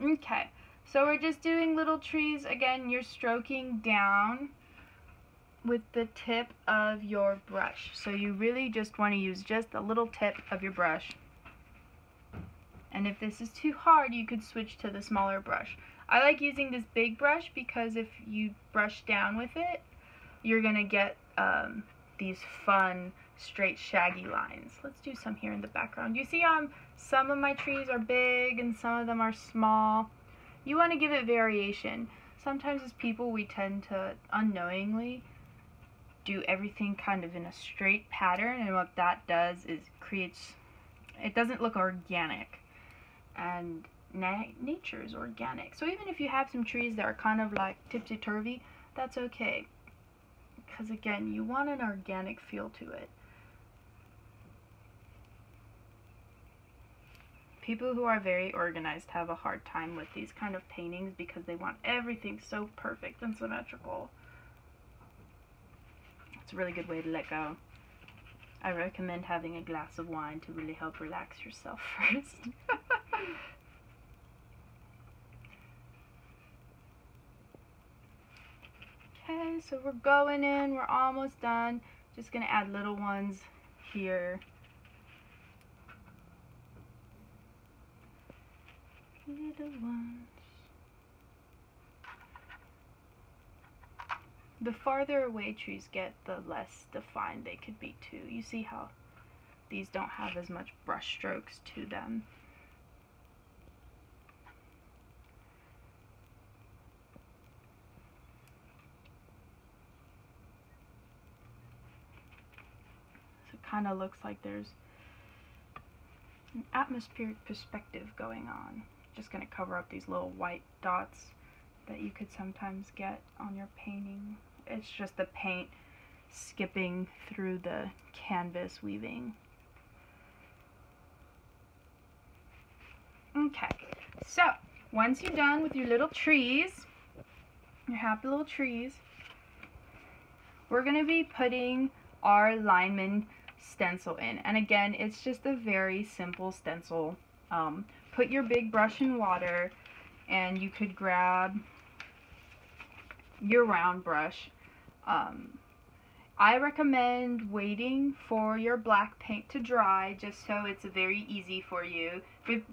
Okay, so we're just doing little trees. Again, you're stroking down with the tip of your brush. So you really just want to use just a little tip of your brush. And if this is too hard, you could switch to the smaller brush. I like using this big brush because if you brush down with it, you're gonna get these fun, straight, shaggy lines. Let's do some here in the background. You see some of my trees are big and some of them are small. You want to give it variation. Sometimes as people, we tend to unknowingly do everything kind of in a straight pattern, and what that does is it doesn't look organic, and nature is organic. So even if you have some trees that are kind of like tipsy-turvy, that's okay, because again, you want an organic feel to it. People who are very organized have a hard time with these kind of paintings because they want everything so perfect and symmetrical. It's a really good way to let go. I recommend having a glass of wine to really help relax yourself first. Okay, so we're going in, we're almost done. Just gonna add little ones here. Little ones. The farther away trees get, the less defined they could be too. You see how these don't have as much brush strokes to them. So it kind of looks like there's an atmospheric perspective going on. Just going to cover up these little white dots that you could sometimes get on your painting. It's just the paint skipping through the canvas weaving. Okay, so once you're done with your little trees, your happy little trees, we're going to be putting our Lineman stencil in. And again, it's just a very simple stencil. Put your big brush in water, and you could grab your round brush. I recommend waiting for your black paint to dry, just so it's very easy for you.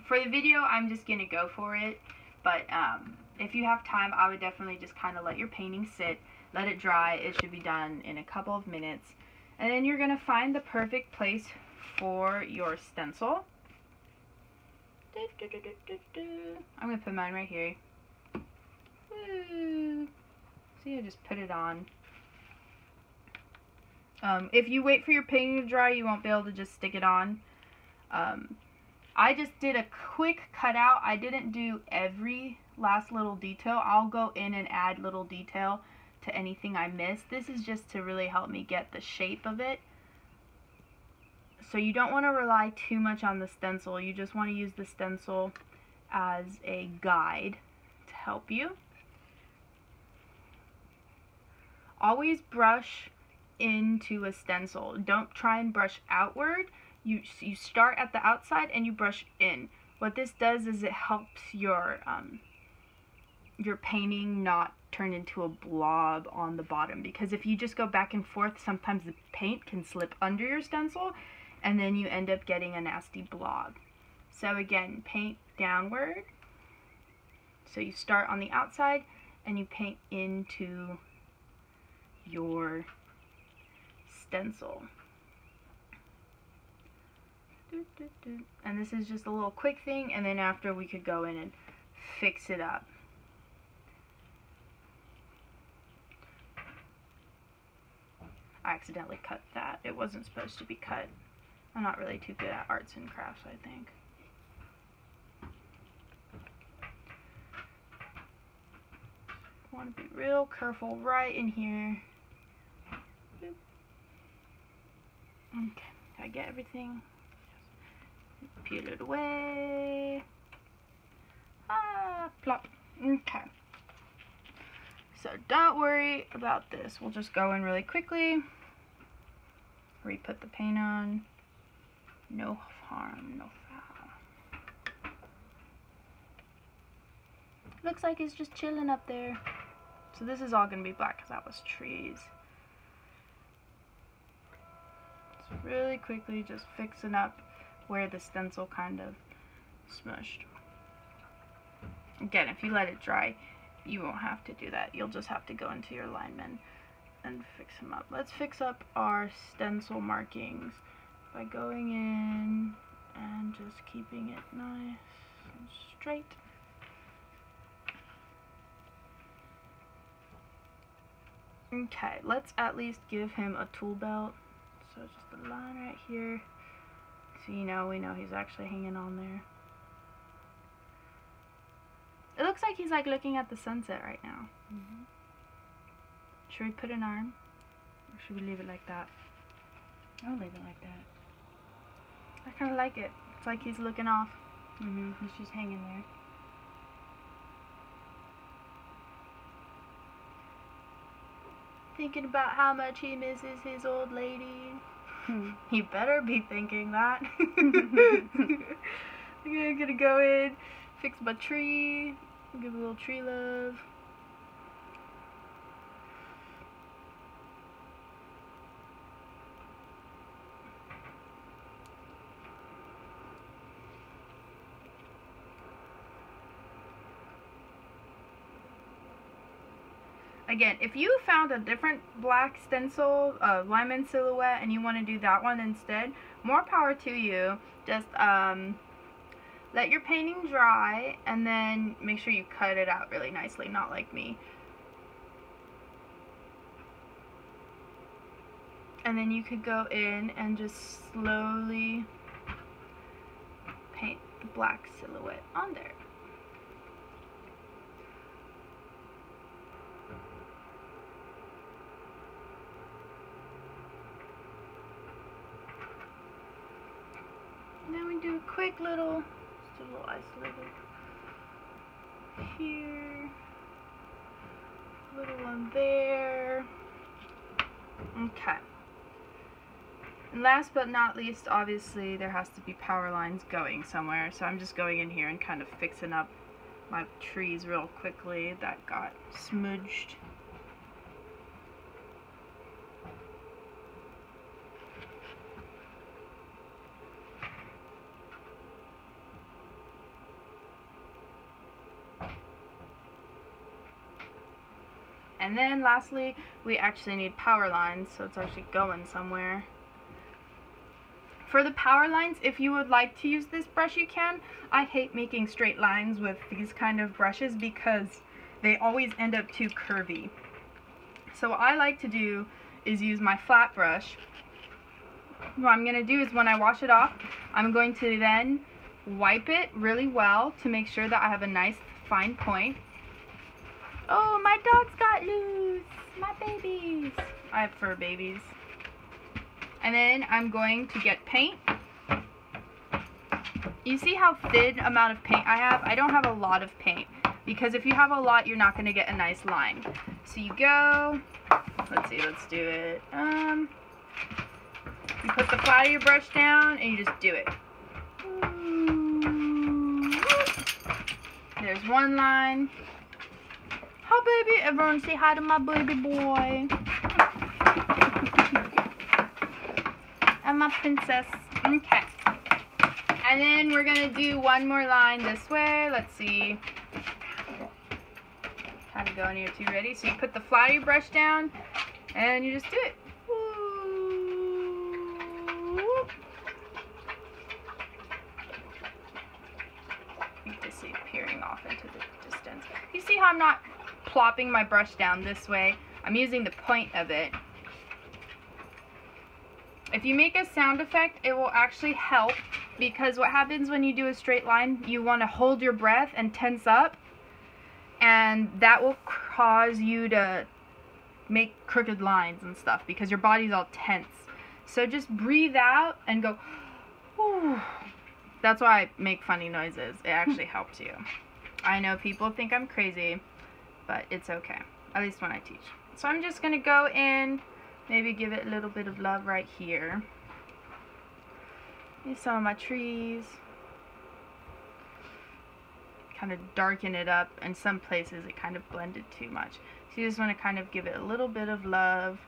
For the video, I'm just going to go for it, but if you have time, I would definitely just kind of let your painting sit, let it dry. It should be done in a couple of minutes. And then you're going to find the perfect place for your stencil. I'm going to put mine right here. Woo. See, I just put it on. If you wait for your painting to dry, you won't be able to just stick it on. I just did a quick cutout. I didn't do every last little detail. I'll go in and add little detail to anything I missed. This is just to really help me get the shape of it. So you don't want to rely too much on the stencil. You just want to use the stencil as a guide to help you. Always brush into a stencil. Don't try and brush outward. You start at the outside and you brush in. What this does is it helps your painting not turn into a blob on the bottom, because if you just go back and forth, sometimes the paint can slip under your stencil and then you end up getting a nasty blob. So again, paint downward. So you start on the outside and you paint into your stencil. And this is just a little quick thing, and then after we could go in and fix it up. I accidentally cut that. It wasn't supposed to be cut. I'm not really too good at arts and crafts, I think. Want to be real careful right in here. Boop. Okay, did I get everything? Peel it away. Ah, plop. Okay. So don't worry about this. We'll just go in really quickly. Re-put the paint on. No harm, no foul. Looks like it's just chilling up there. So this is all going to be black because that was trees. Just really quickly just fixing up where the stencil kind of smushed. Again, if you let it dry, you won't have to do that. You'll just have to go into your Lineman and fix them up. Let's fix up our stencil markings by going in and just keeping it nice and straight. Okay, let's at least give him a tool belt. So just a line right here. So we know he's actually hanging on there. It looks like he's like looking at the sunset right now. Should we put an arm? Or should we leave it like that? I'll leave it like that. I kind of like it. It's like he's looking off. He's just hanging there. Thinking about how much he misses his old lady. He better be thinking that. I'm gonna go in, fix my tree, give a little tree love. Again, if you found a different black stencil, Lineman silhouette, and you want to do that one instead, more power to you. Just let your painting dry, and then make sure you cut it out really nicely, not like me. And then you could go in and just slowly paint the black silhouette on there. Then we do a quick little, just a little isolated here, little one there. Okay. And last but not least, obviously there has to be power lines going somewhere. So I'm just going in here and kind of fixing up my trees real quickly that got smudged. And then lastly, we actually need power lines, so it's actually going somewhere. For the power lines, if you would like to use this brush, you can. I hate making straight lines with these kind of brushes because they always end up too curvy. So what I like to do is use my flat brush. What I'm going to do is when I wash it off, I'm going to then wipe it really well to make sure that I have a nice fine point. Oh, my dogs got loose. My babies. I have fur babies. And then I'm going to get paint. You see how thin amount of paint I have? I don't have a lot of paint. Because if you have a lot, you're not going to get a nice line. So you go. Let's see, let's do it. You put the flat of your brush down and you just do it. There's one line. Hi, baby. Everyone say hi to my baby boy. And my princess. Okay. And then we're going to do one more line this way. Let's see. Kind of going here too. Ready? So you put the flat of your brush down and you just do it. Disappearing off into the distance. You see how I'm not plopping my brush down this way? I'm using the point of it. If you make a sound effect, it will actually help, because what happens when you do a straight line, you want to hold your breath and tense up, and that will cause you to make crooked lines and stuff because your body's all tense. So just breathe out and go, whew. That's why I make funny noises. It actually helps you. I know people think I'm crazy, but it's okay. At least when I teach. So I'm just going to go in, maybe give it a little bit of love right here. Here's some of my trees. kind of darken it up. In some places it kind of blended too much. So you just want to kind of give it a little bit of love.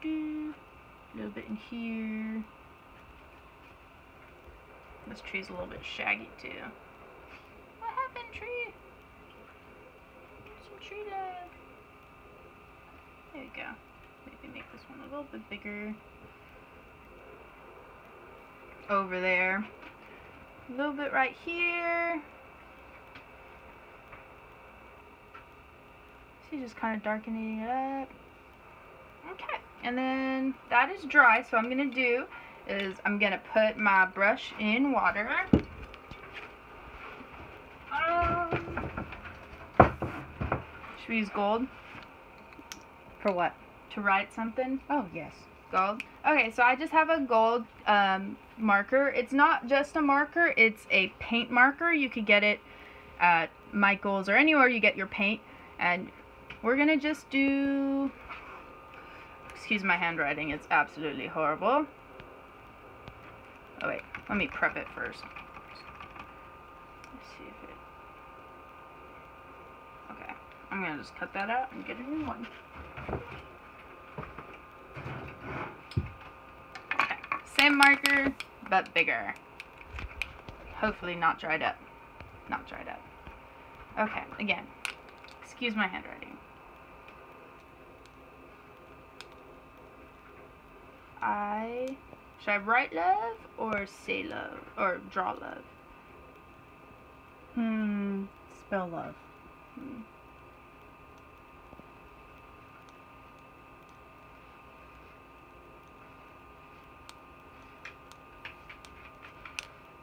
A little bit in here. This tree's a little bit shaggy too. What happened, tree? Some tree love. There you go. Maybe make this one a little bit bigger. Over there. A little bit right here. So just kind of darkening it up. Okay, and then that is dry, so what I'm going to do is I'm going to put my brush in water. Should we use gold? For what? To write something? Oh, yes. Gold. Okay, so I just have a gold marker. It's not just a marker, it's a paint marker. You could get it at Michael's or anywhere you get your paint. And we're going to just do... Excuse my handwriting, it's absolutely horrible. Oh wait, let me prep it first. Let's see if it... Okay, I'm gonna just cut that out and get a new one. Okay, same marker, but bigger. Hopefully not dried up. Not dried up. Okay, again, excuse my handwriting. Should I write love or say love or draw love? Spell love.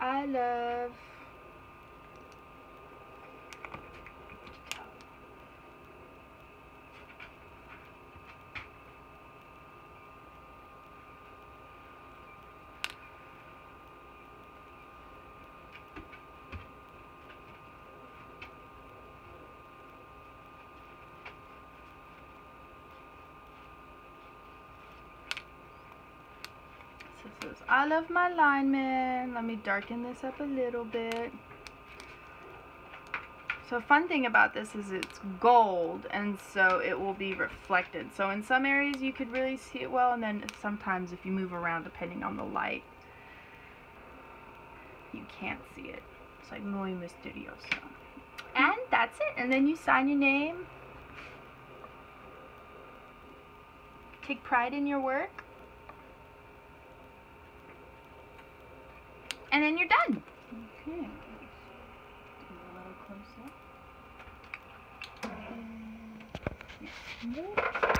I love says, I love my lineman. Let me darken this up a little bit. So a fun thing about this is it's gold, and so it will be reflected. So in some areas you could really see it well, and then sometimes if you move around depending on the light, you can't see it. It's like muy misterioso. And that's it. And then you sign your name. Take pride in your work. And then you're done. Okay. Do a little close up.